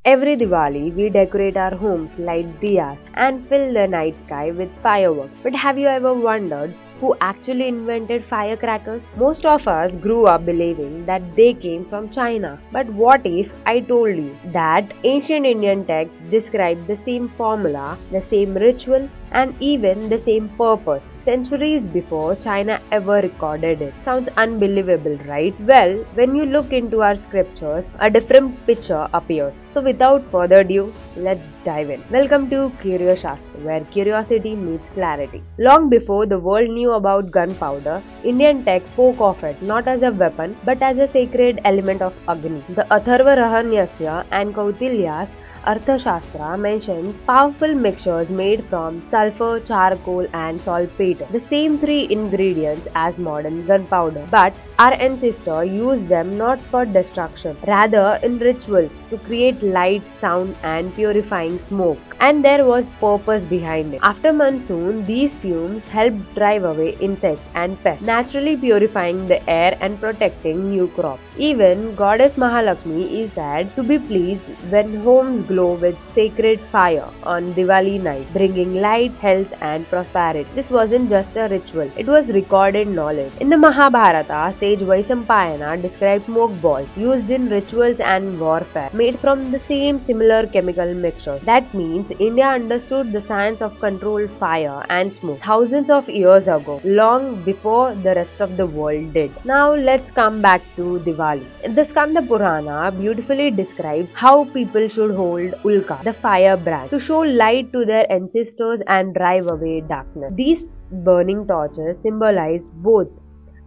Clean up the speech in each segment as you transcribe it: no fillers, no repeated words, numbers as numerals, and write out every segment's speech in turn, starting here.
Every Diwali, we decorate our homes, light diyas, and fill the night sky with fireworks. But have you ever wondered who actually invented firecrackers? Most of us grew up believing that they came from China. But what if I told you that ancient Indian texts describe the same formula, the same ritual, and even the same purpose centuries before China ever recorded it? Sounds unbelievable, right? Well, when you look into our scriptures, a different picture appears. So without further ado, let's dive in. Welcome to Curious Shastra, where curiosity meets clarity. Long before the world knew about gunpowder, Indian texts spoke of it not as a weapon but as a sacred element of Agni. The Atharva Rahanyasya and Kautilya's Arthashastra mentions powerful mixtures made from sulfur, charcoal, and saltpeter, the same three ingredients as modern gunpowder. But our ancestors used them not for destruction, rather in rituals to create light, sound, and purifying smoke. And there was purpose behind it. After monsoon, these fumes helped drive away insects and pests, naturally purifying the air and protecting new crops. Even goddess Mahalakshmi is said to be pleased when homes glow with sacred fire on Diwali night, bringing light, health, and prosperity. This wasn't just a ritual, it was recorded knowledge. In the Mahabharata, sage Vaisampayana describes smoke balls used in rituals and warfare, made from the same similar chemical mixture. That means India understood the science of controlled fire and smoke thousands of years ago, long before the rest of the world did. Now let's come back to Diwali. The Skanda Purana beautifully describes how people should hold Ulka, the fire brand, to show light to their ancestors and drive away darkness. These burning torches symbolize both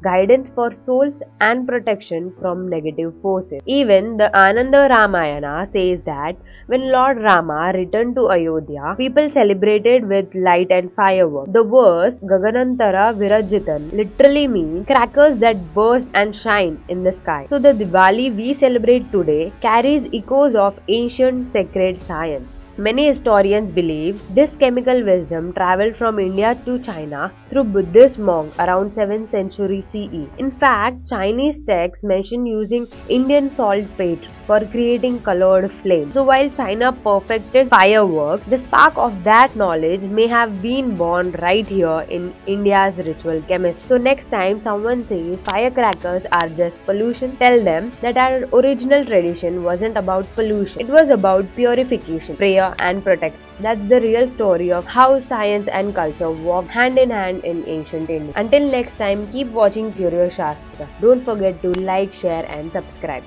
guidance for souls and protection from negative forces. Even the Ananda Ramayana says that when Lord Rama returned to Ayodhya, people celebrated with light and fireworks. The verse Gaganantara Virajitan literally means crackers that burst and shine in the sky. So the Diwali we celebrate today carries echoes of ancient sacred science. Many historians believe this chemical wisdom traveled from India to China through Buddhist monks around 7th century CE. In fact, Chinese texts mention using Indian saltpeter for creating colored flames. So while China perfected fireworks, the spark of that knowledge may have been born right here in India's ritual chemistry. So next time someone says firecrackers are just pollution, tell them that our original tradition wasn't about pollution. It was about purification, prayer, and protect. That's the real story of how science and culture walk hand in hand in ancient India. Until next time, keep watching Curious Shastra. Don't forget to like, share, and subscribe.